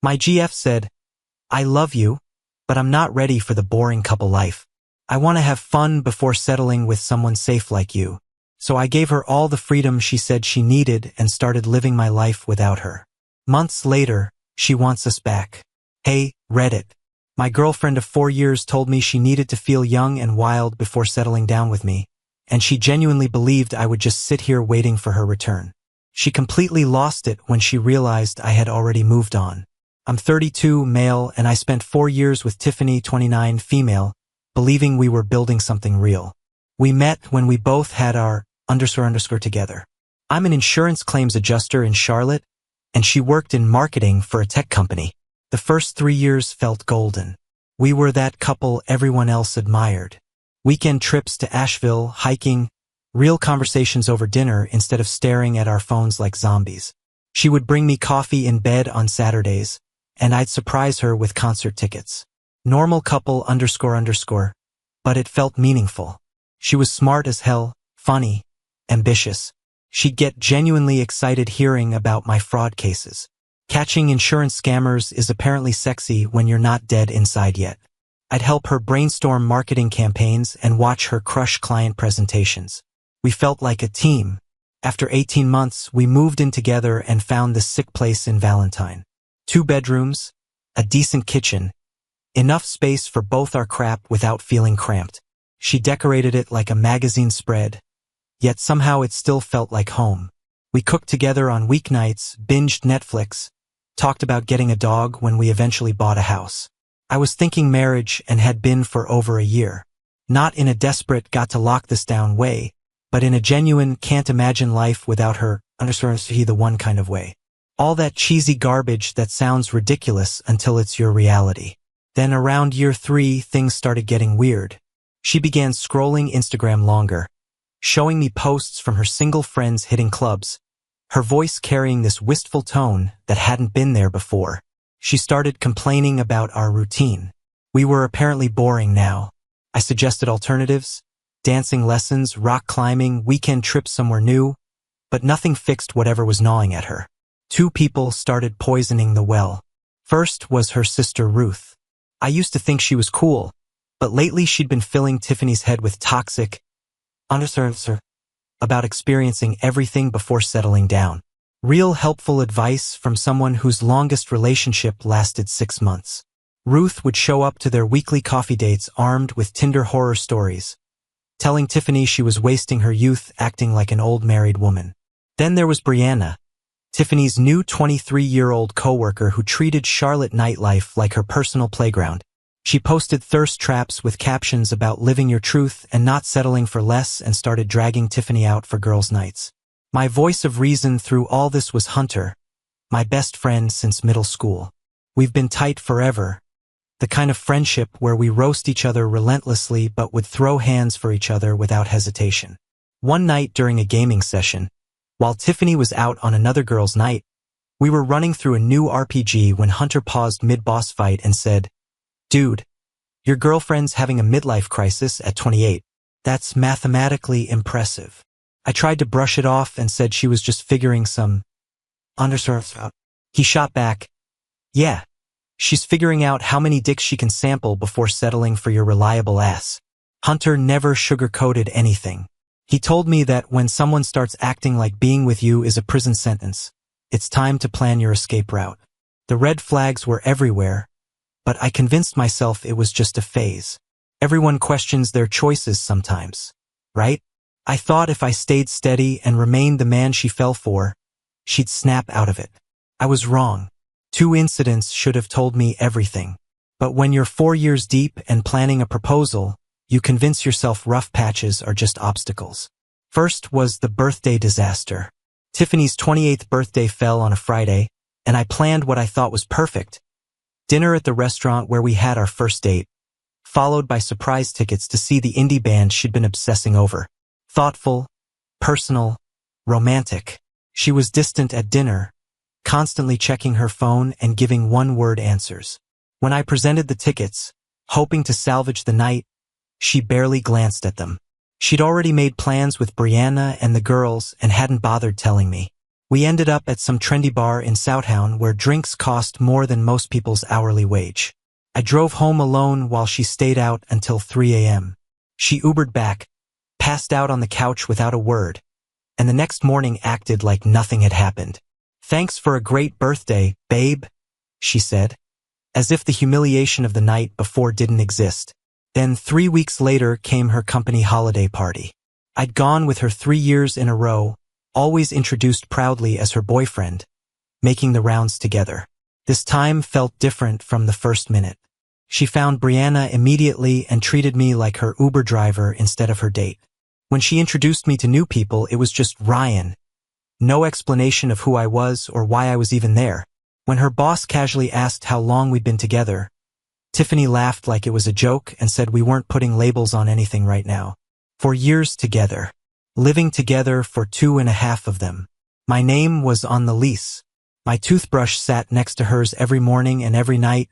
My GF said, "I love you, but I'm not ready for the boring couple life. I want to have fun before settling with someone safe like you." So I gave her all the freedom she said she needed and started living my life without her. Months later, she wants us back. Hey, Reddit. My girlfriend of 4 years told me she needed to feel young and wild before settling down with me, and she genuinely believed I would just sit here waiting for her return. She completely lost it when she realized I had already moved on. I'm 32, male, and I spent 4 years with Tiffany, 29, female, believing we were building something real. We met when we both had our __ together. I'm an insurance claims adjuster in Charlotte, and she worked in marketing for a tech company. The first 3 years felt golden. We were that couple everyone else admired. Weekend trips to Asheville, hiking, real conversations over dinner instead of staring at our phones like zombies. She would bring me coffee in bed on Saturdays, and I'd surprise her with concert tickets. Normal couple __, but it felt meaningful. She was smart as hell, funny, ambitious. She'd get genuinely excited hearing about my fraud cases. Catching insurance scammers is apparently sexy when you're not dead inside yet. I'd help her brainstorm marketing campaigns and watch her crush client presentations. We felt like a team. After 18 months, we moved in together and found this sick place in Valentine. 2 bedrooms, a decent kitchen, enough space for both our crap without feeling cramped. She decorated it like a magazine spread, yet somehow it still felt like home. We cooked together on weeknights, binged Netflix, talked about getting a dog when we eventually bought a house. I was thinking marriage and had been for over a year. Not in a desperate got to lock this down way, but in a genuine can't imagine life without her the one kind of way. All that cheesy garbage that sounds ridiculous until it's your reality. Then around year 3, things started getting weird. She began scrolling Instagram longer, showing me posts from her single friends hitting clubs, her voice carrying this wistful tone that hadn't been there before. She started complaining about our routine. We were apparently boring now. I suggested alternatives, dancing lessons, rock climbing, weekend trips somewhere new, but nothing fixed whatever was gnawing at her. 2 people started poisoning the well. First was her sister Ruth. I used to think she was cool, but lately she'd been filling Tiffany's head with toxic about experiencing everything before settling down. Real helpful advice from someone whose longest relationship lasted 6 months. Ruth would show up to their weekly coffee dates armed with Tinder horror stories, telling Tiffany she was wasting her youth acting like an old married woman. Then there was Brianna, Tiffany's new 23-year-old coworker who treated Charlotte nightlife like her personal playground. She posted thirst traps with captions about living your truth and not settling for less and started dragging Tiffany out for girls' nights. My voice of reason through all this was Hunter, my best friend since middle school. We've been tight forever, the kind of friendship where we roast each other relentlessly but would throw hands for each other without hesitation. One night during a gaming session, while Tiffany was out on another girl's night, we were running through a new RPG when Hunter paused mid-boss fight and said, "Dude, your girlfriend's having a midlife crisis at 28. That's mathematically impressive." I tried to brush it off and said she was just figuring some out. He shot back, "Yeah, she's figuring out how many dicks she can sample before settling for your reliable ass." Hunter never sugarcoated anything. He told me that when someone starts acting like being with you is a prison sentence, it's time to plan your escape route. The red flags were everywhere, but I convinced myself it was just a phase. Everyone questions their choices sometimes, right? I thought if I stayed steady and remained the man she fell for, she'd snap out of it. I was wrong. 2 incidents should have told me everything. But when you're 4 years deep and planning a proposal, you convince yourself rough patches are just obstacles. First was the birthday disaster. Tiffany's 28th birthday fell on a Friday, and I planned what I thought was perfect. Dinner at the restaurant where we had our first date, followed by surprise tickets to see the indie band she'd been obsessing over. Thoughtful, personal, romantic. She was distant at dinner, constantly checking her phone and giving one-word answers. When I presented the tickets, hoping to salvage the night, she barely glanced at them. She'd already made plans with Brianna and the girls and hadn't bothered telling me. We ended up at some trendy bar in Southtown where drinks cost more than most people's hourly wage. I drove home alone while she stayed out until 3 a.m. She Ubered back, passed out on the couch without a word, and the next morning acted like nothing had happened. "Thanks for a great birthday, babe," she said, as if the humiliation of the night before didn't exist. Then 3 weeks later came her company holiday party. I'd gone with her 3 years in a row, always introduced proudly as her boyfriend, making the rounds together. This time felt different from the first minute. She found Brianna immediately and treated me like her Uber driver instead of her date. When she introduced me to new people, it was just Ryan. No explanation of who I was or why I was even there. When her boss casually asked how long we'd been together, Tiffany laughed like it was a joke and said we weren't putting labels on anything right now. 4 years together. Living together for 2.5 of them. My name was on the lease. My toothbrush sat next to hers every morning and every night,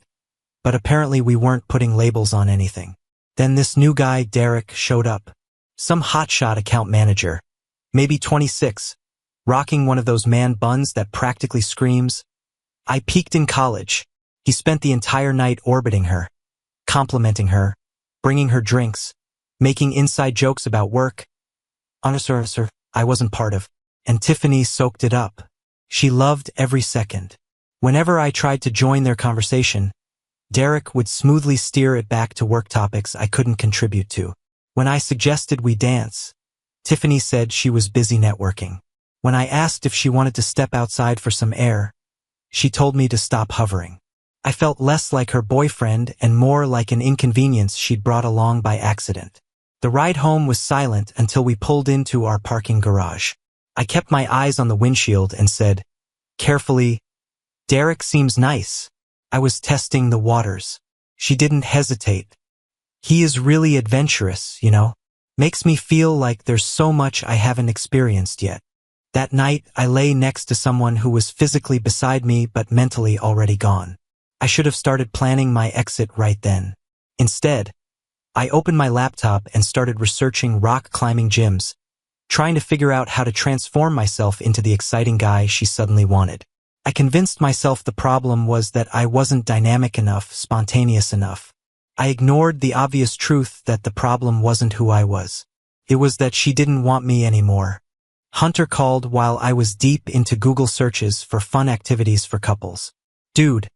but apparently we weren't putting labels on anything. Then this new guy, Derek, showed up. Some hotshot account manager, maybe 26, rocking one of those man buns that practically screams, "I peaked in college." He spent the entire night orbiting her, complimenting her, bringing her drinks, making inside jokes about work. Honestly, I wasn't part of, and Tiffany soaked it up. She loved every second. Whenever I tried to join their conversation, Derek would smoothly steer it back to work topics I couldn't contribute to. When I suggested we dance, Tiffany said she was busy networking. When I asked if she wanted to step outside for some air, she told me to stop hovering. I felt less like her boyfriend and more like an inconvenience she'd brought along by accident. The ride home was silent until we pulled into our parking garage. I kept my eyes on the windshield and said, carefully, "Derek seems nice." I was testing the waters. She didn't hesitate. "He is really adventurous, you know. Makes me feel like there's so much I haven't experienced yet." That night, I lay next to someone who was physically beside me but mentally already gone. I should have started planning my exit right then. Instead, I opened my laptop and started researching rock climbing gyms, trying to figure out how to transform myself into the exciting guy she suddenly wanted. I convinced myself the problem was that I wasn't dynamic enough, spontaneous enough. I ignored the obvious truth that the problem wasn't who I was. It was that she didn't want me anymore. Hunter called while I was deep into Google searches for fun activities for couples. "Dude,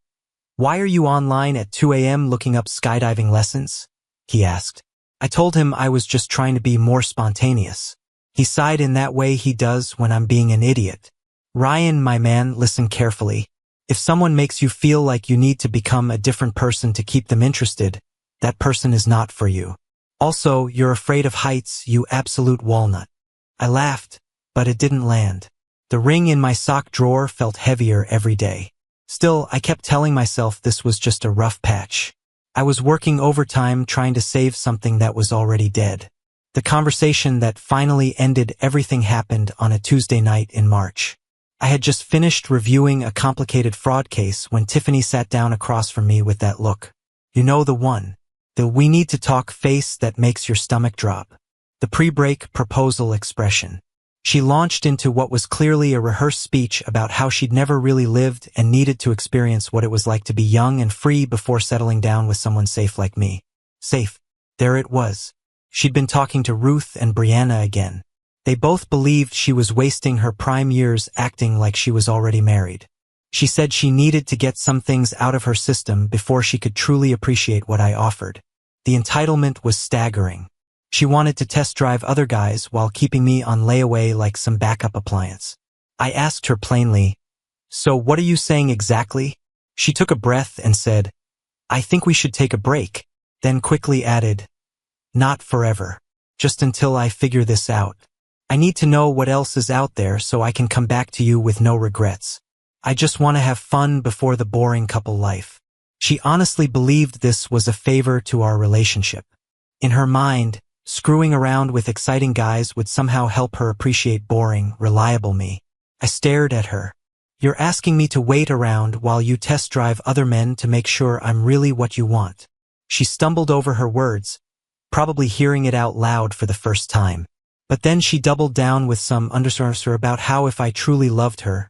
why are you online at 2 a.m. looking up skydiving lessons?" he asked. I told him I was just trying to be more spontaneous. He sighed in that way he does when I'm being an idiot. "Ryan, my man, listen carefully. If someone makes you feel like you need to become a different person to keep them interested, that person is not for you. Also, you're afraid of heights, you absolute walnut." I laughed, but it didn't land. The ring in my sock drawer felt heavier every day. Still, I kept telling myself this was just a rough patch. I was working overtime trying to save something that was already dead. The conversation that finally ended everything happened on a Tuesday night in March. I had just finished reviewing a complicated fraud case when Tiffany sat down across from me with that look. You know, the one. The "we need to talk" face that makes your stomach drop. The pre-break proposal expression. She launched into what was clearly a rehearsed speech about how she'd never really lived and needed to experience what it was like to be young and free before settling down with someone safe like me. Safe. There it was. She'd been talking to Ruth and Brianna again. They both believed she was wasting her prime years acting like she was already married. She said she needed to get some things out of her system before she could truly appreciate what I offered. The entitlement was staggering. She wanted to test drive other guys while keeping me on layaway like some backup appliance. I asked her plainly, "So what are you saying exactly?" She took a breath and said, "I think we should take a break," then quickly added, "Not forever. Just until I figure this out. I need to know what else is out there so I can come back to you with no regrets. I just want to have fun before the boring couple life." She honestly believed this was a favor to our relationship. In her mind, screwing around with exciting guys would somehow help her appreciate boring, reliable me. I stared at her. "You're asking me to wait around while you test drive other men to make sure I'm really what you want." She stumbled over her words, probably hearing it out loud for the first time. But then she doubled down with some underscore about how if I truly loved her,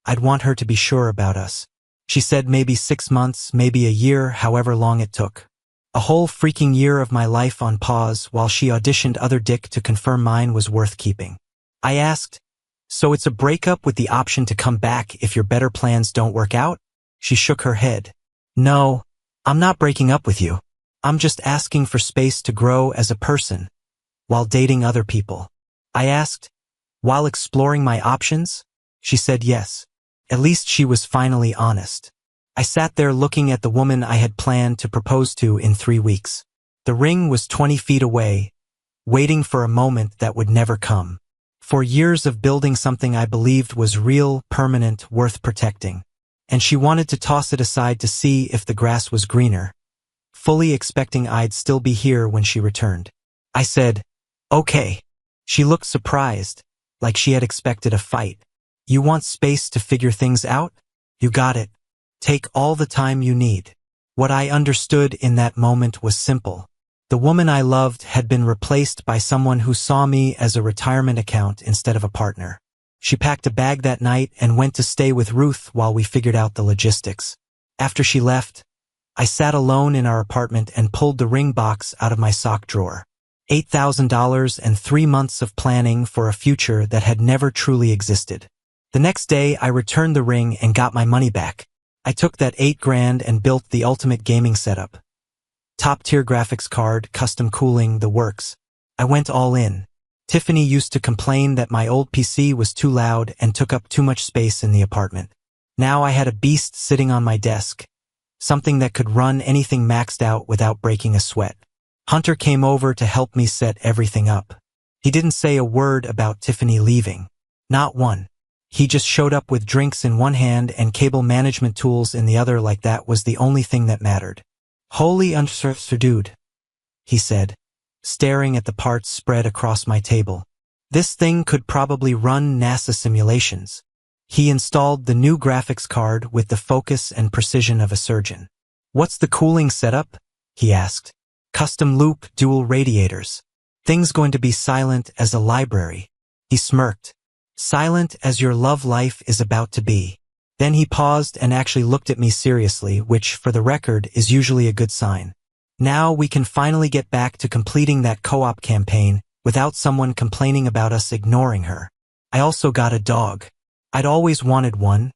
I'd want her to be sure about us. She said maybe 6 months, maybe a year, however long it took. A whole freaking year of my life on pause while she auditioned other dick to confirm mine was worth keeping. I asked, so it's a breakup with the option to come back if your better plans don't work out? She shook her head. No, I'm not breaking up with you. I'm just asking for space to grow as a person, while dating other people. I asked, while exploring my options? She said yes. At least she was finally honest. I sat there looking at the woman I had planned to propose to in 3 weeks. The ring was 20 feet away, waiting for a moment that would never come. For years of building something I believed was real, permanent, worth protecting. And she wanted to toss it aside to see if the grass was greener, fully expecting I'd still be here when she returned. I said, okay. She looked surprised, like she had expected a fight. You want space to figure things out? You got it. Take all the time you need. What I understood in that moment was simple. The woman I loved had been replaced by someone who saw me as a retirement account instead of a partner. She packed a bag that night and went to stay with Ruth while we figured out the logistics. After she left, I sat alone in our apartment and pulled the ring box out of my sock drawer. $8,000 and 3 months of planning for a future that had never truly existed. The next day, I returned the ring and got my money back. I took that $8,000 and built the ultimate gaming setup. Top-tier graphics card, custom cooling, the works. I went all in. Tiffany used to complain that my old PC was too loud and took up too much space in the apartment. Now I had a beast sitting on my desk, something that could run anything maxed out without breaking a sweat. Hunter came over to help me set everything up. He didn't say a word about Tiffany leaving. Not one. He just showed up with drinks in one hand and cable management tools in the other like that was the only thing that mattered. Holy dude, he said, staring at the parts spread across my table. This thing could probably run NASA simulations. He installed the new graphics card with the focus and precision of a surgeon. What's the cooling setup? He asked. Custom loop, dual radiators. Thing's going to be silent as a library. He smirked. Silent as your love life is about to be. Then he paused and actually looked at me seriously, which, for the record, is usually a good sign. Now we can finally get back to completing that co-op campaign without someone complaining about us ignoring her. I also got a dog. I'd always wanted one,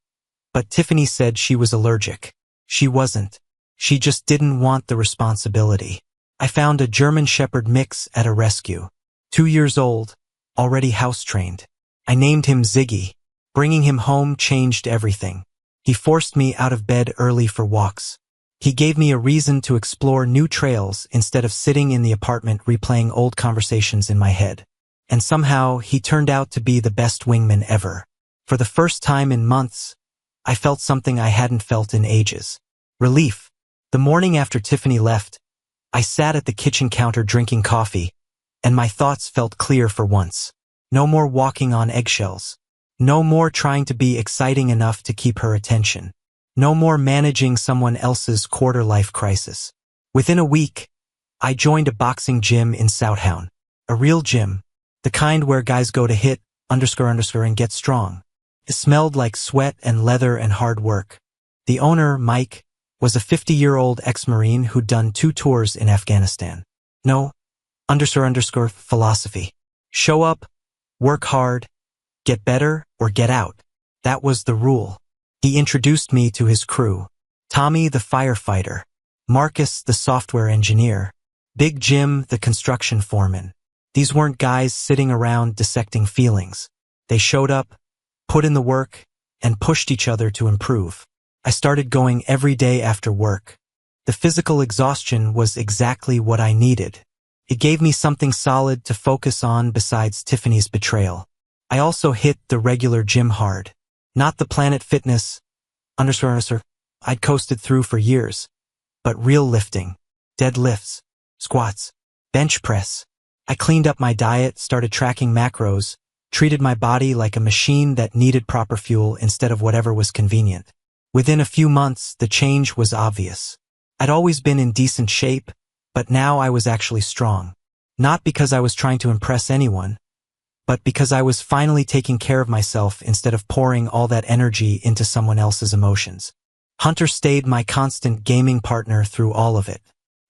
but Tiffany said she was allergic. She wasn't. She just didn't want the responsibility. I found a German Shepherd mix at a rescue. 2 years old, already house-trained. I named him Ziggy. Bringing him home changed everything. He forced me out of bed early for walks. He gave me a reason to explore new trails instead of sitting in the apartment replaying old conversations in my head. And somehow, he turned out to be the best wingman ever. For the first time in months, I felt something I hadn't felt in ages. Relief. The morning after Tiffany left, I sat at the kitchen counter drinking coffee, and my thoughts felt clear for once. No more walking on eggshells. No more trying to be exciting enough to keep her attention. No more managing someone else's quarter-life crisis. Within a week, I joined a boxing gym in Southtown. A real gym. The kind where guys go to hit, and get strong. It smelled like sweat and leather and hard work. The owner, Mike, was a 50-year-old ex-Marine who'd done 2 tours in Afghanistan. No, philosophy. Show up, work hard, get better, or get out. That was the rule. He introduced me to his crew. Tommy, the firefighter. Marcus, the software engineer. Big Jim, the construction foreman. These weren't guys sitting around dissecting feelings. They showed up, put in the work, and pushed each other to improve. I started going every day after work. The physical exhaustion was exactly what I needed. It gave me something solid to focus on besides Tiffany's betrayal. I also hit the regular gym hard. Not the Planet Fitness, I'd coasted through for years, but real lifting, deadlifts, squats, bench press. I cleaned up my diet, started tracking macros, treated my body like a machine that needed proper fuel instead of whatever was convenient. Within a few months, the change was obvious. I'd always been in decent shape, but now I was actually strong. Not because I was trying to impress anyone, but because I was finally taking care of myself instead of pouring all that energy into someone else's emotions. Hunter stayed my constant gaming partner through all of it.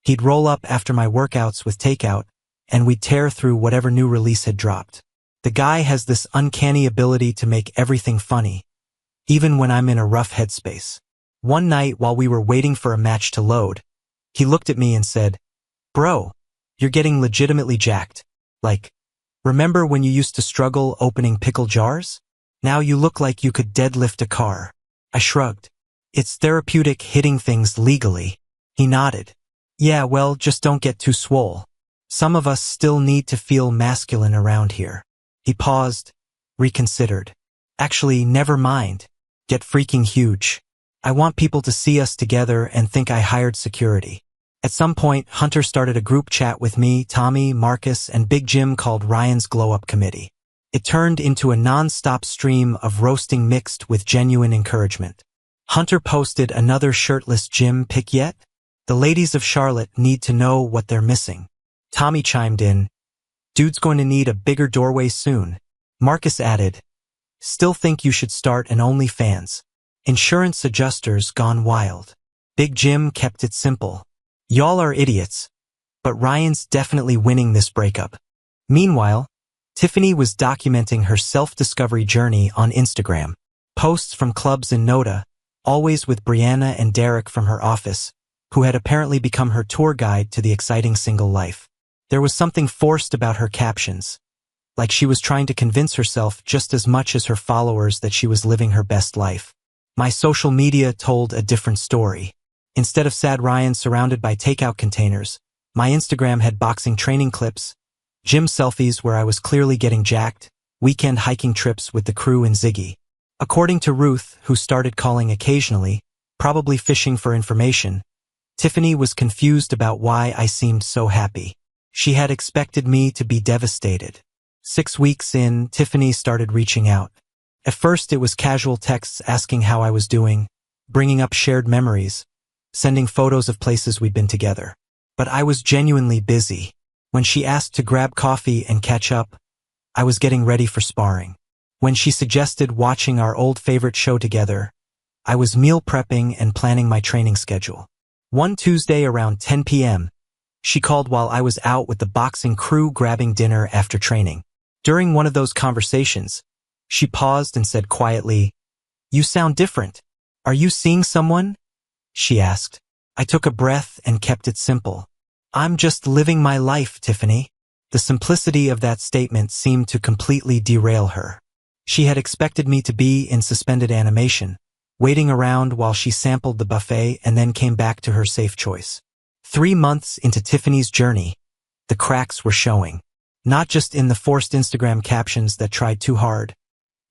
He'd roll up after my workouts with takeout, and we'd tear through whatever new release had dropped. The guy has this uncanny ability to make everything funny, even when I'm in a rough headspace. One night while we were waiting for a match to load, he looked at me and said, "Bro, you're getting legitimately jacked. Like, remember when you used to struggle opening pickle jars? Now you look like you could deadlift a car." I shrugged. "It's therapeutic hitting things legally." He nodded. "Yeah, well, just don't get too swole. Some of us still need to feel masculine around here." He paused, reconsidered. "Actually, never mind. Get freaking huge. I want people to see us together and think I hired security." At some point, Hunter started a group chat with me, Tommy, Marcus, and Big Jim called Ryan's Glow Up Committee. It turned into a non-stop stream of roasting mixed with genuine encouragement. Hunter posted another shirtless Jim pic yet? The ladies of Charlotte need to know what they're missing. Tommy chimed in, "Dude's going to need a bigger doorway soon." Marcus added, "Still think you should start an OnlyFans. Insurance adjusters gone wild." Big Jim kept it simple. "Y'all are idiots, but Ryan's definitely winning this breakup." Meanwhile, Tiffany was documenting her self-discovery journey on Instagram. Posts from clubs in Noda, always with Brianna and Derek from her office, who had apparently become her tour guide to the exciting single life. There was something forced about her captions, like she was trying to convince herself just as much as her followers that she was living her best life. My social media told a different story. Instead of sad Ryan surrounded by takeout containers, my Instagram had boxing training clips, gym selfies where I was clearly getting jacked, weekend hiking trips with the crew and Ziggy. According to Ruth, who started calling occasionally, probably fishing for information, Tiffany was confused about why I seemed so happy. She had expected me to be devastated. 6 weeks in, Tiffany started reaching out. At first it was casual texts asking how I was doing, bringing up shared memories, sending photos of places we'd been together. But I was genuinely busy. When she asked to grab coffee and catch up, I was getting ready for sparring. When she suggested watching our old favorite show together, I was meal prepping and planning my training schedule. One Tuesday around 10 p.m., she called while I was out with the boxing crew grabbing dinner after training. During one of those conversations, she paused and said quietly, "You sound different. Are you seeing someone?" she asked. I took a breath and kept it simple. "I'm just living my life, Tiffany." The simplicity of that statement seemed to completely derail her. She had expected me to be in suspended animation, waiting around while she sampled the buffet and then came back to her safe choice. 3 months into Tiffany's journey, the cracks were showing. Not just in the forced Instagram captions that tried too hard,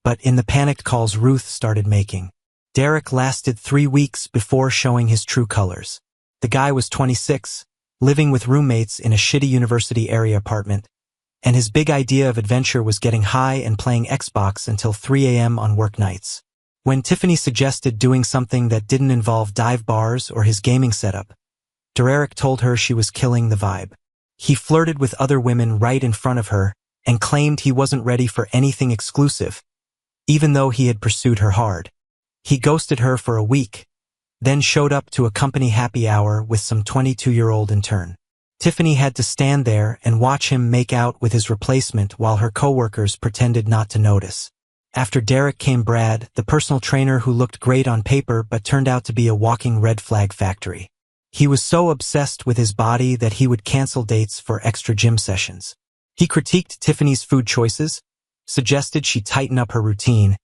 but in the panicked calls Ruth started making. Derek lasted 3 weeks before showing his true colors. The guy was 26, living with roommates in a shitty university area apartment, and his big idea of adventure was getting high and playing Xbox until 3 a.m. on work nights. When Tiffany suggested doing something that didn't involve dive bars or his gaming setup, Derek told her she was killing the vibe. He flirted with other women right in front of her and claimed he wasn't ready for anything exclusive, even though he had pursued her hard. He ghosted her for a week, then showed up to a company happy hour with some 22-year-old intern. Tiffany had to stand there and watch him make out with his replacement while her coworkers pretended not to notice. After Derek came Brad, the personal trainer who looked great on paper but turned out to be a walking red flag factory. He was so obsessed with his body that he would cancel dates for extra gym sessions. He critiqued Tiffany's food choices, suggested she tighten up her routine,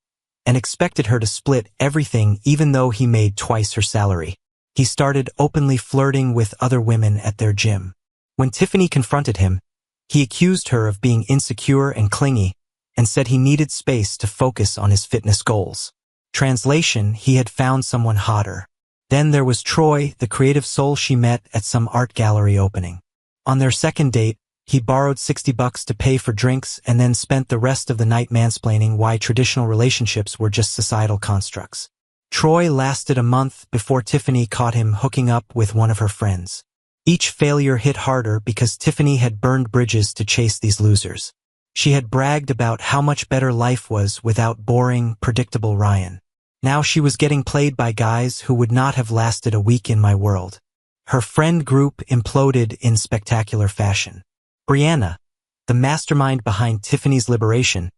and expected her to split everything even though he made twice her salary. He started openly flirting with other women at their gym. When Tiffany confronted him, he accused her of being insecure and clingy and said he needed space to focus on his fitness goals. Translation, he had found someone hotter. Then there was Troy, the creative soul she met at some art gallery opening. On their second date, he borrowed $60 to pay for drinks and then spent the rest of the night mansplaining why traditional relationships were just societal constructs. Troy lasted a month before Tiffany caught him hooking up with one of her friends. Each failure hit harder because Tiffany had burned bridges to chase these losers. She had bragged about how much better life was without boring, predictable Ryan. Now she was getting played by guys who would not have lasted a week in my world. Her friend group imploded in spectacular fashion. Brianna, the mastermind behind Tiffany's liberation,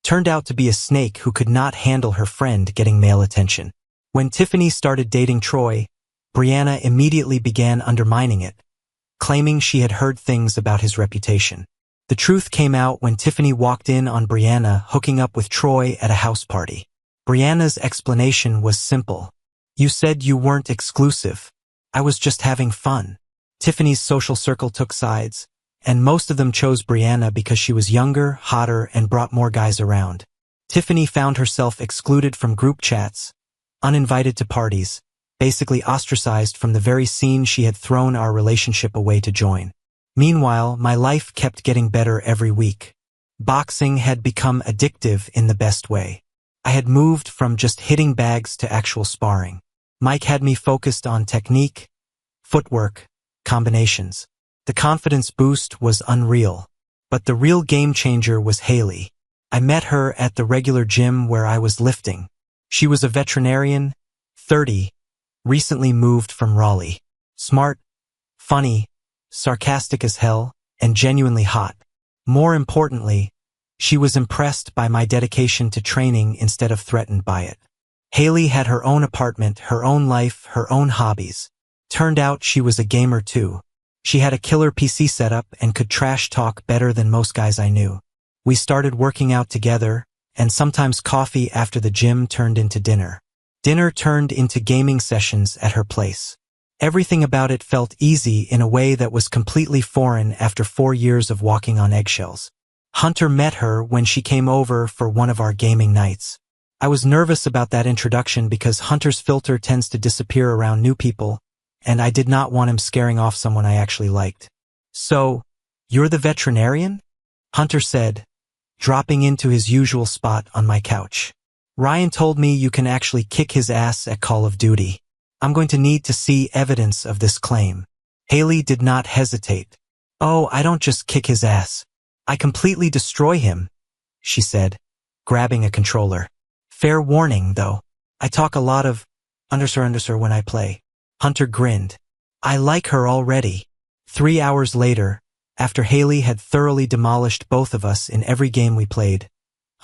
turned out to be a snake who could not handle her friend getting male attention. When Tiffany started dating Troy, Brianna immediately began undermining it, claiming she had heard things about his reputation. The truth came out when Tiffany walked in on Brianna hooking up with Troy at a house party. Brianna's explanation was simple. "You said you weren't exclusive. I was just having fun." Tiffany's social circle took sides, and most of them chose Brianna because she was younger, hotter, and brought more guys around. Tiffany found herself excluded from group chats, uninvited to parties, basically ostracized from the very scene she had thrown our relationship away to join. Meanwhile, my life kept getting better every week. Boxing had become addictive in the best way. I had moved from just hitting bags to actual sparring. Mike had me focused on technique, footwork, combinations. The confidence boost was unreal. But the real game changer was Haley. I met her at the regular gym where I was lifting. She was a veterinarian, 30, recently moved from Raleigh. Smart, funny, sarcastic as hell, and genuinely hot. More importantly, she was impressed by my dedication to training instead of threatened by it. Haley had her own apartment, her own life, her own hobbies. Turned out she was a gamer too. She had a killer PC setup and could trash talk better than most guys I knew. We started working out together, and sometimes coffee after the gym turned into dinner. Dinner turned into gaming sessions at her place. Everything about it felt easy in a way that was completely foreign after 4 years of walking on eggshells. Hunter met her when she came over for one of our gaming nights. I was nervous about that introduction because Hunter's filter tends to disappear around new people, and I did not want him scaring off someone I actually liked. "So, you're the veterinarian?" Hunter said, dropping into his usual spot on my couch. "Ryan told me you can actually kick his ass at Call of Duty. I'm going to need to see evidence of this claim." Haley did not hesitate. "Oh, I don't just kick his ass. I completely destroy him," she said, grabbing a controller. "Fair warning, though. I talk a lot of underscore when I play." Hunter grinned. "I like her already." 3 hours later, after Haley had thoroughly demolished both of us in every game we played,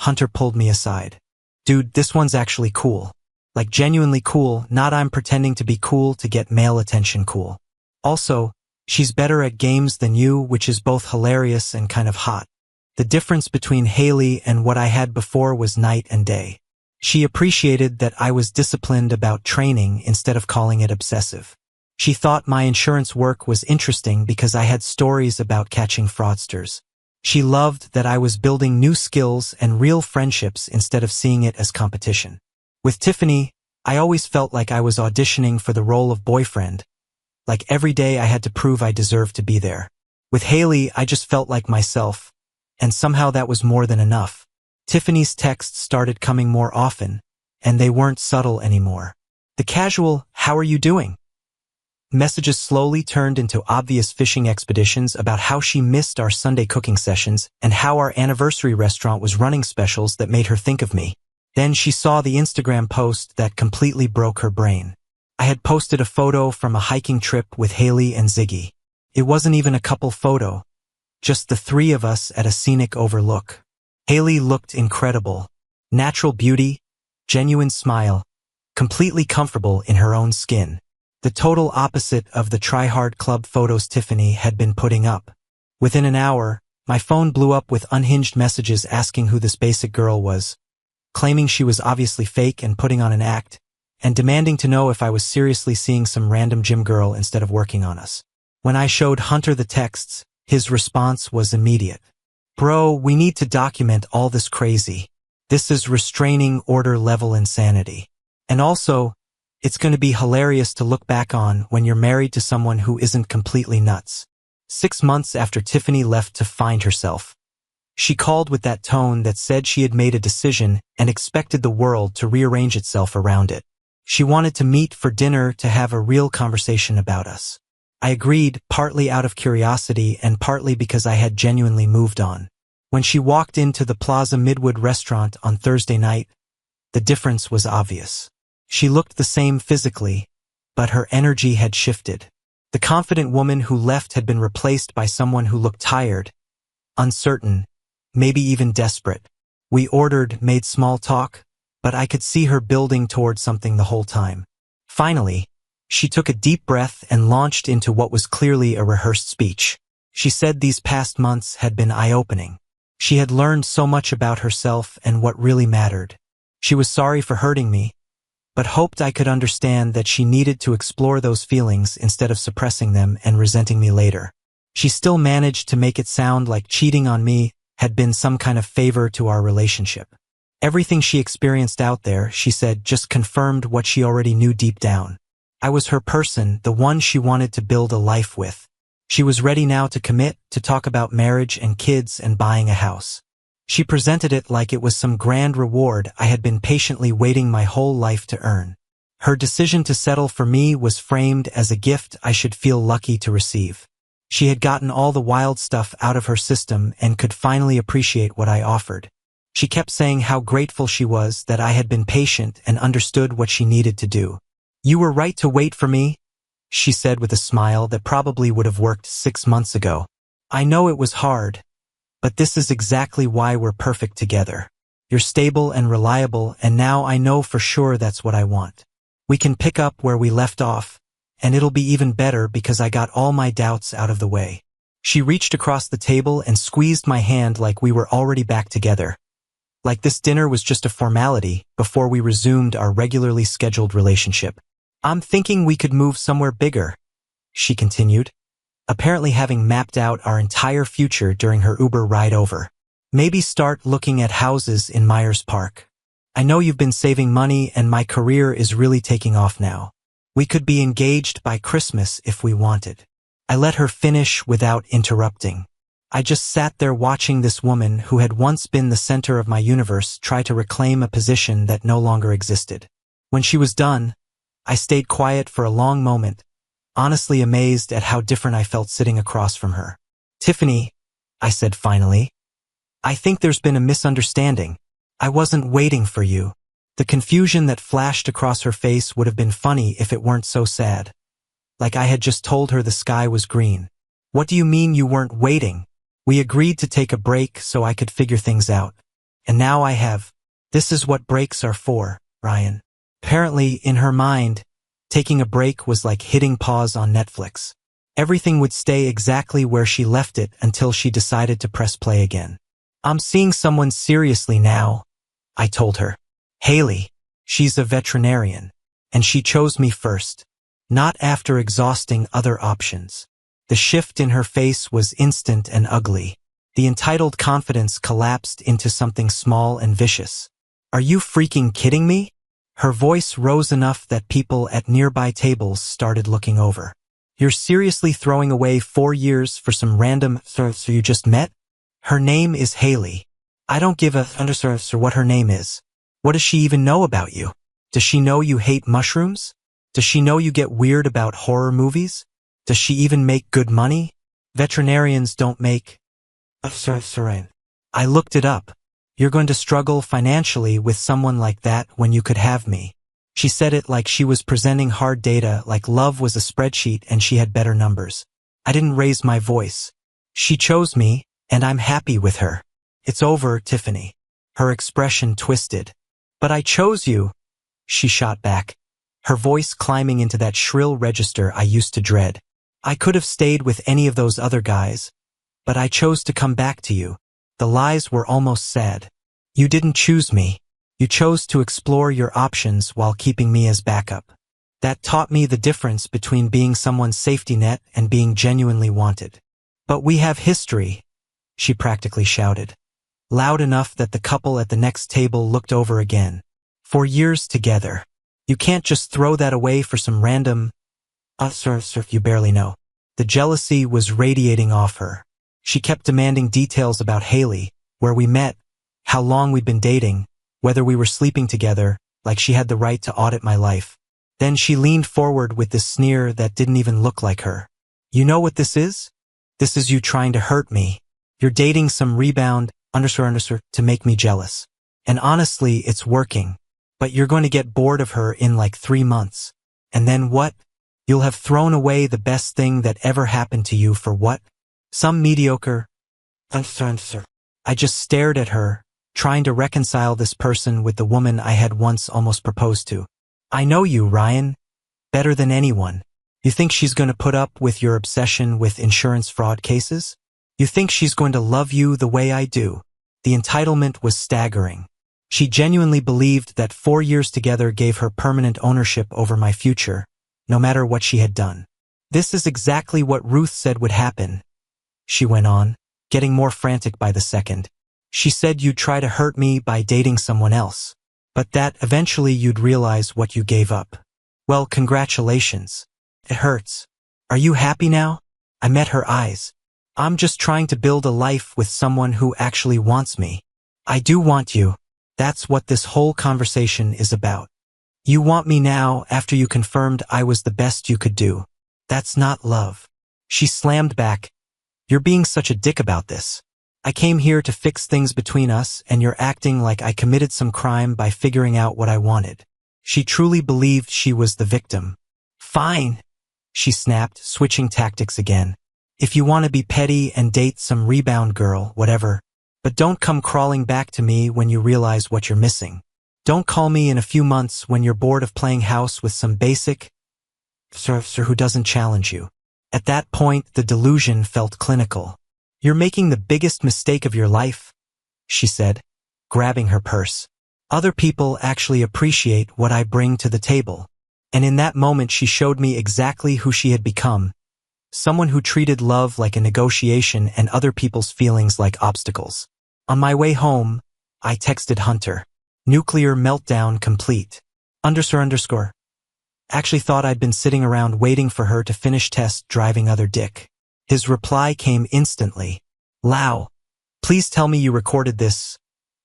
Hunter pulled me aside. "Dude, this one's actually cool. Like genuinely cool, not I'm pretending to be cool to get male attention cool. Also, she's better at games than you, which is both hilarious and kind of hot." The difference between Haley and what I had before was night and day. She appreciated that I was disciplined about training instead of calling it obsessive. She thought my insurance work was interesting because I had stories about catching fraudsters. She loved that I was building new skills and real friendships instead of seeing it as competition. With Tiffany, I always felt like I was auditioning for the role of boyfriend. Like every day I had to prove I deserved to be there. With Haley, I just felt like myself, and somehow that was more than enough. Tiffany's texts started coming more often, and they weren't subtle anymore. The casual, "How are you doing?" messages slowly turned into obvious fishing expeditions about how she missed our Sunday cooking sessions and how our anniversary restaurant was running specials that made her think of me. Then she saw the Instagram post that completely broke her brain. I had posted a photo from a hiking trip with Haley and Ziggy. It wasn't even a couple photo, just the three of us at a scenic overlook. Haley looked incredible. Natural beauty, genuine smile, completely comfortable in her own skin. The total opposite of the try-hard club photos Tiffany had been putting up. Within an hour, my phone blew up with unhinged messages asking who this basic girl was, claiming she was obviously fake and putting on an act, and demanding to know if I was seriously seeing some random gym girl instead of working on us. When I showed Hunter the texts, his response was immediate. "Bro, we need to document all this crazy. This is restraining order level insanity. And also, it's going to be hilarious to look back on when you're married to someone who isn't completely nuts." 6 months after Tiffany left to find herself, she called with that tone that said she had made a decision and expected the world to rearrange itself around it. She wanted to meet for dinner to have a real conversation about us. I agreed, partly out of curiosity and partly because I had genuinely moved on. When she walked into the Plaza Midwood restaurant on Thursday night, the difference was obvious. She looked the same physically, but her energy had shifted. The confident woman who left had been replaced by someone who looked tired, uncertain, maybe even desperate. We ordered, made small talk, but I could see her building towards something the whole time. Finally, she took a deep breath and launched into what was clearly a rehearsed speech. She said these past months had been eye-opening. She had learned so much about herself and what really mattered. She was sorry for hurting me, but hoped I could understand that she needed to explore those feelings instead of suppressing them and resenting me later. She still managed to make it sound like cheating on me had been some kind of favor to our relationship. Everything she experienced out there, she said, just confirmed what she already knew deep down. I was her person, the one she wanted to build a life with. She was ready now to commit, to talk about marriage and kids and buying a house. She presented it like it was some grand reward I had been patiently waiting my whole life to earn. Her decision to settle for me was framed as a gift I should feel lucky to receive. She had gotten all the wild stuff out of her system and could finally appreciate what I offered. She kept saying how grateful she was that I had been patient and understood what she needed to do. "You were right to wait for me," she said with a smile that probably would have worked 6 months ago. "I know it was hard, but this is exactly why we're perfect together. You're stable and reliable, and now I know for sure that's what I want. We can pick up where we left off, and it'll be even better because I got all my doubts out of the way." She reached across the table and squeezed my hand like we were already back together. Like this dinner was just a formality before we resumed our regularly scheduled relationship. "I'm thinking we could move somewhere bigger," she continued, apparently having mapped out our entire future during her Uber ride over. "Maybe start looking at houses in Myers Park. I know you've been saving money and my career is really taking off now. We could be engaged by Christmas if we wanted." I let her finish without interrupting. I just sat there watching this woman who had once been the center of my universe try to reclaim a position that no longer existed. When she was done, I stayed quiet for a long moment, honestly amazed at how different I felt sitting across from her. "Tiffany," I said finally, "I think there's been a misunderstanding. I wasn't waiting for you." The confusion that flashed across her face would have been funny if it weren't so sad. Like I had just told her the sky was green. "What do you mean you weren't waiting? We agreed to take a break so I could figure things out. And now I have. This is what breaks are for, Ryan." Apparently, in her mind, taking a break was like hitting pause on Netflix. Everything would stay exactly where she left it until she decided to press play again. "I'm seeing someone seriously now," I told her. "Haley. She's a veterinarian. And she chose me first. Not after exhausting other options." The shift in her face was instant and ugly. The entitled confidence collapsed into something small and vicious. "Are you freaking kidding me?" Her voice rose enough that people at nearby tables started looking over. "You're seriously throwing away 4 years for some random so you just met? Her name is Haley. I don't give a or what her name is. What does she even know about you? Does she know you hate mushrooms? Does she know you get weird about horror movies? Does she even make good money? Veterinarians don't make." I looked it up. "You're going to struggle financially with someone like that when you could have me." She said it like she was presenting hard data, like love was a spreadsheet and she had better numbers. I didn't raise my voice. "She chose me, and I'm happy with her. It's over, Tiffany." Her expression twisted. "But I chose you," she shot back, her voice climbing into that shrill register I used to dread. "I could have stayed with any of those other guys, but I chose to come back to you." The lies were almost sad. "You didn't choose me. You chose to explore your options while keeping me as backup. That taught me the difference between being someone's safety net and being genuinely wanted." "But we have history," she practically shouted, loud enough that the couple at the next table looked over again. "4 years together. You can't just throw that away for some random you barely know." The jealousy was radiating off her. She kept demanding details about Haley, where we met, how long we'd been dating, whether we were sleeping together, like she had the right to audit my life. Then she leaned forward with this sneer that didn't even look like her. "You know what this is? This is you trying to hurt me. You're dating some rebound to make me jealous. And honestly, it's working. But you're going to get bored of her in like 3 months. And then what? You'll have thrown away the best thing that ever happened to you for what? Some mediocre answer. I just stared at her, trying to reconcile this person with the woman I had once almost proposed to. I know you, Ryan, better than anyone. You think she's going to put up with your obsession with insurance fraud cases? You think she's going to love you the way I do? The entitlement was staggering. She genuinely believed that 4 years together gave her permanent ownership over my future, no matter what she had done. This is exactly what Ruth said would happen, she went on, getting more frantic by the second. She said you'd try to hurt me by dating someone else, but that eventually you'd realize what you gave up. Well, congratulations. It hurts. Are you happy now? I met her eyes. I'm just trying to build a life with someone who actually wants me. I do want you. That's what this whole conversation is about. You want me now after you confirmed I was the best you could do. That's not love. She slammed back. You're being such a dick about this. I came here to fix things between us and you're acting like I committed some crime by figuring out what I wanted. She truly believed she was the victim. Fine, she snapped, switching tactics again. If you want to be petty and date some rebound girl, whatever. But don't come crawling back to me when you realize what you're missing. Don't call me in a few months when you're bored of playing house with some basic surfer who doesn't challenge you. At that point, the delusion felt clinical. You're making the biggest mistake of your life, she said, grabbing her purse. Other people actually appreciate what I bring to the table. And in that moment she showed me exactly who she had become. Someone who treated love like a negotiation and other people's feelings like obstacles. On my way home, I texted Hunter. Nuclear meltdown complete. Underscore. Actually thought I'd been sitting around waiting for her to finish test driving other dick. His reply came instantly. Lau, please tell me you recorded this.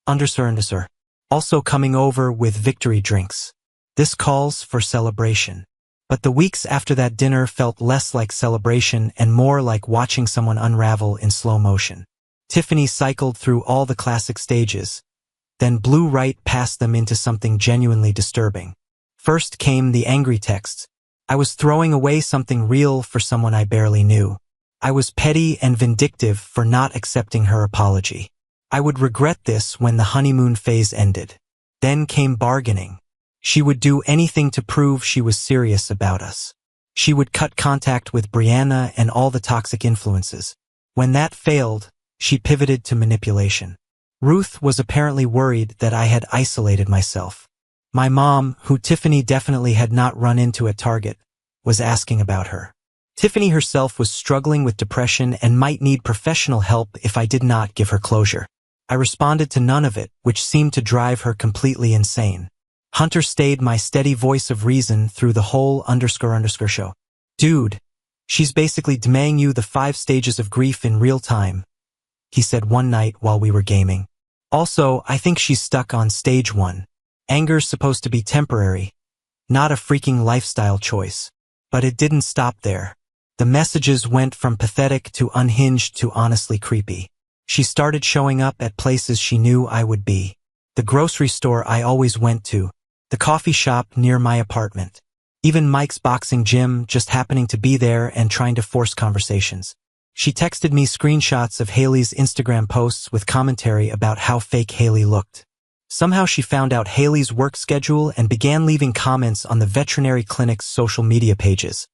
Underscore. Also coming over with victory drinks. This calls for celebration. But the weeks after that dinner felt less like celebration and more like watching someone unravel in slow motion. Tiffany cycled through all the classic stages, then blew right past them into something genuinely disturbing. First came the angry texts. I was throwing away something real for someone I barely knew. I was petty and vindictive for not accepting her apology. I would regret this when the honeymoon phase ended. Then came bargaining. She would do anything to prove she was serious about us. She would cut contact with Brianna and all the toxic influences. When that failed, she pivoted to manipulation. Ruth was apparently worried that I had isolated myself. My mom, who Tiffany definitely had not run into at Target, was asking about her. Tiffany herself was struggling with depression and might need professional help if I did not give her closure. I responded to none of it, which seemed to drive her completely insane. Hunter stayed my steady voice of reason through the whole underscore show. Dude, she's basically demanding you the 5 stages of grief in real time, he said one night while we were gaming. Also, I think she's stuck on stage 1. Anger's supposed to be temporary, not a freaking lifestyle choice. But it didn't stop there. The messages went from pathetic to unhinged to honestly creepy. She started showing up at places she knew I would be. The grocery store I always went to. The coffee shop near my apartment. Even Mike's boxing gym, just happening to be there and trying to force conversations. She texted me screenshots of Haley's Instagram posts with commentary about how fake Haley looked. Somehow she found out Haley's work schedule and began leaving comments on the veterinary clinic's social media pages,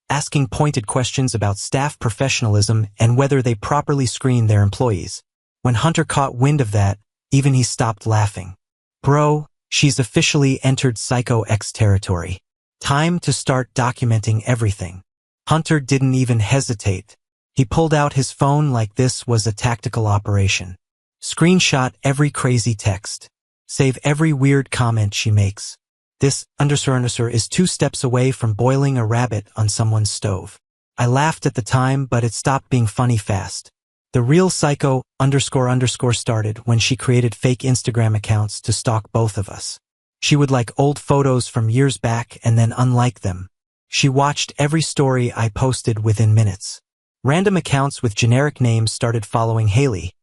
asking pointed questions about staff professionalism and whether they properly screened their employees. When Hunter caught wind of that, even he stopped laughing. Bro, she's officially entered Psycho X territory. Time to start documenting everything. Hunter didn't even hesitate. He pulled out his phone like this was a tactical operation. Screenshot every crazy text. Save every weird comment she makes. This underscore is 2 steps away from boiling a rabbit on someone's stove. I laughed at the time, but it stopped being funny fast. The real psycho underscore started when she created fake Instagram accounts to stalk both of us. She would like old photos from years back and then unlike them. She watched every story I posted within minutes. Random accounts with generic names started following Haley,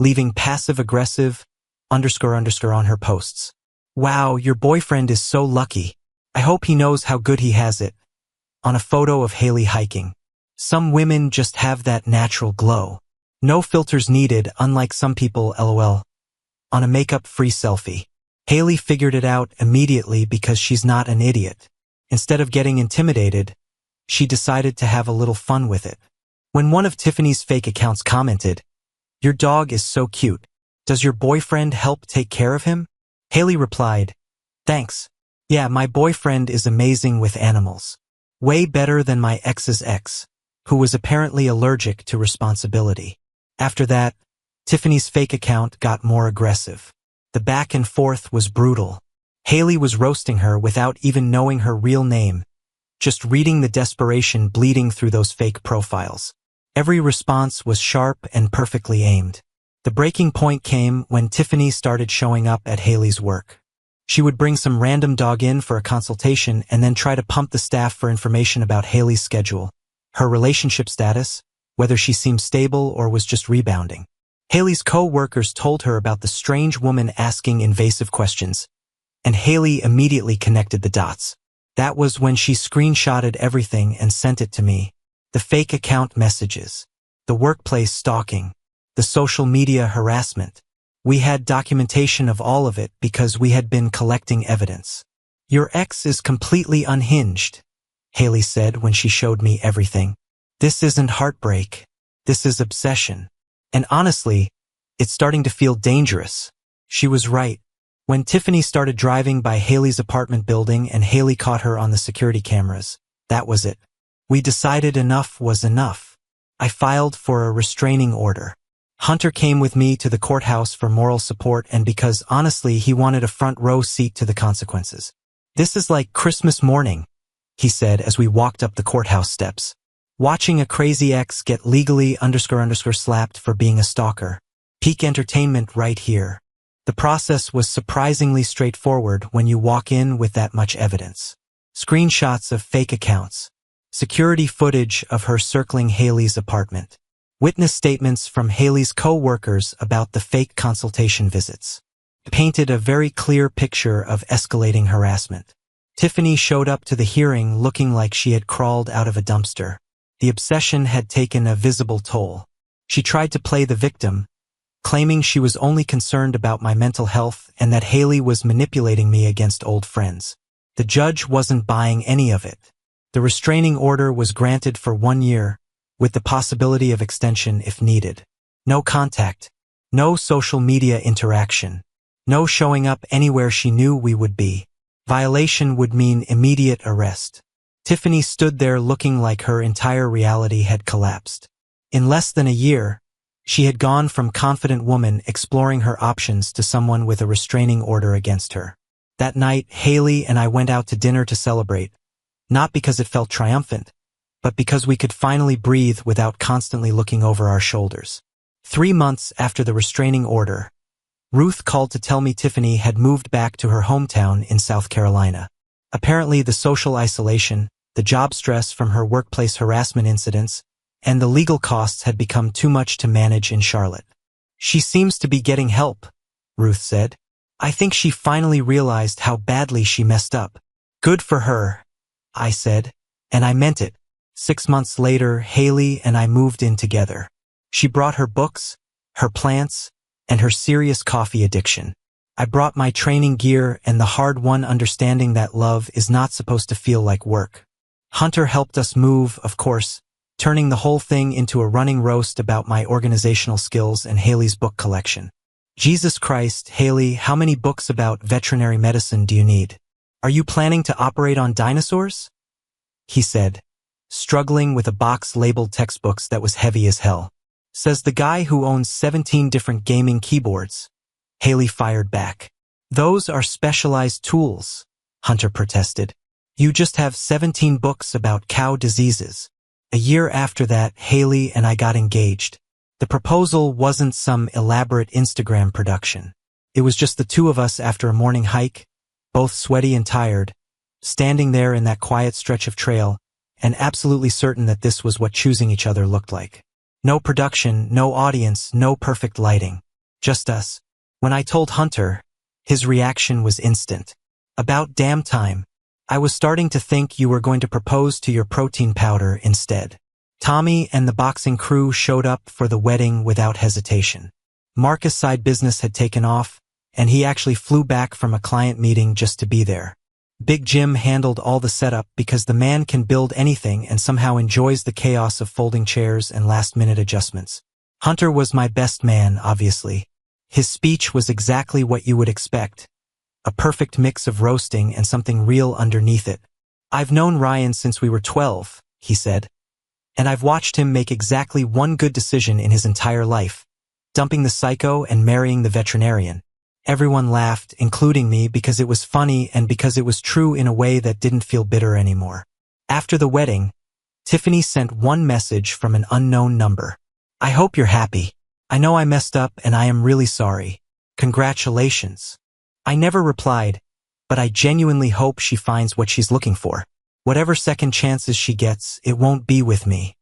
leaving passive-aggressive __ on her posts. Wow, your boyfriend is so lucky. I hope he knows how good he has it. On a photo of Haley hiking. Some women just have that natural glow. No filters needed, unlike some people, lol. On a makeup-free selfie. Haley figured it out immediately because she's not an idiot. Instead of getting intimidated, she decided to have a little fun with it. When one of Tiffany's fake accounts commented, "Your dog is so cute. Does your boyfriend help take care of him?" Haley replied, "Thanks. Yeah, my boyfriend is amazing with animals. Way better than my ex's ex, who was apparently allergic to responsibility." After that, Tiffany's fake account got more aggressive. The back and forth was brutal. Haley was roasting her without even knowing her real name, just reading the desperation bleeding through those fake profiles. Every response was sharp and perfectly aimed. The breaking point came when Tiffany started showing up at Haley's work. She would bring some random dog in for a consultation and then try to pump the staff for information about Haley's schedule, her relationship status, whether she seemed stable or was just rebounding. Haley's co-workers told her about the strange woman asking invasive questions, and Haley immediately connected the dots. That was when she screenshotted everything and sent it to me. The fake account messages, the workplace stalking, the social media harassment. We had documentation of all of it because we had been collecting evidence. "Your ex is completely unhinged," Haley said when she showed me everything. "This isn't heartbreak. This is obsession. And honestly, it's starting to feel dangerous." She was right. When Tiffany started driving by Haley's apartment building and Haley caught her on the security cameras, that was it. We decided enough was enough. I filed for a restraining order. Hunter came with me to the courthouse for moral support and because honestly he wanted a front row seat to the consequences. "This is like Christmas morning," he said as we walked up the courthouse steps. "Watching a crazy ex get legally __ slapped for being a stalker. Peak entertainment right here." The process was surprisingly straightforward when you walk in with that much evidence. Screenshots of fake accounts. Security footage of her circling Haley's apartment. Witness statements from Haley's co-workers about the fake consultation visits. Painted a very clear picture of escalating harassment. Tiffany showed up to the hearing looking like she had crawled out of a dumpster. The obsession had taken a visible toll. She tried to play the victim, claiming she was only concerned about my mental health and that Haley was manipulating me against old friends. The judge wasn't buying any of it. The restraining order was granted for 1 year, with the possibility of extension if needed. No contact. No social media interaction. No showing up anywhere she knew we would be. Violation would mean immediate arrest. Tiffany stood there looking like her entire reality had collapsed. In less than a year, she had gone from confident woman exploring her options to someone with a restraining order against her. That night, Haley and I went out to dinner to celebrate, not because it felt triumphant, but because we could finally breathe without constantly looking over our shoulders. 3 months after the restraining order, Ruth called to tell me Tiffany had moved back to her hometown in South Carolina. Apparently the social isolation, the job stress from her workplace harassment incidents, and the legal costs had become too much to manage in Charlotte. "She seems to be getting help," Ruth said. "I think she finally realized how badly she messed up." "Good for her," I said, and I meant it. 6 months later, Haley and I moved in together. She brought her books, her plants, and her serious coffee addiction. I brought my training gear and the hard-won understanding that love is not supposed to feel like work. Hunter helped us move, of course, turning the whole thing into a running roast about my organizational skills and Haley's book collection. "Jesus Christ, Haley, how many books about veterinary medicine do you need? Are you planning to operate on dinosaurs?" he said, struggling with a box labeled textbooks that was heavy as hell. "Says the guy who owns 17 different gaming keyboards," Haley fired back. "Those are specialized tools," Hunter protested. "You just have 17 books about cow diseases." A year after that, Haley and I got engaged. The proposal wasn't some elaborate Instagram production. It was just the two of us after a morning hike, both sweaty and tired, standing there in that quiet stretch of trail, and absolutely certain that this was what choosing each other looked like. No production, no audience, no perfect lighting. Just us. When I told Hunter, his reaction was instant. About damn time. I was starting to think you were going to propose to your protein powder instead. Tommy and the boxing crew showed up for the wedding without hesitation. Marcus' side business had taken off, and he actually flew back from a client meeting just to be there. Big Jim handled all the setup because the man can build anything and somehow enjoys the chaos of folding chairs and last-minute adjustments. Hunter was my best man, obviously. His speech was exactly what you would expect. A perfect mix of roasting and something real underneath it. I've known Ryan since we were 12, he said. And I've watched him make exactly one good decision in his entire life. Dumping the psycho and marrying the veterinarian. Everyone laughed, including me, because it was funny and because it was true in a way that didn't feel bitter anymore. After the wedding, Tiffany sent one message from an unknown number. I hope you're happy. I know I messed up and I am really sorry. Congratulations. I never replied, but I genuinely hope she finds what she's looking for. Whatever second chances she gets, it won't be with me.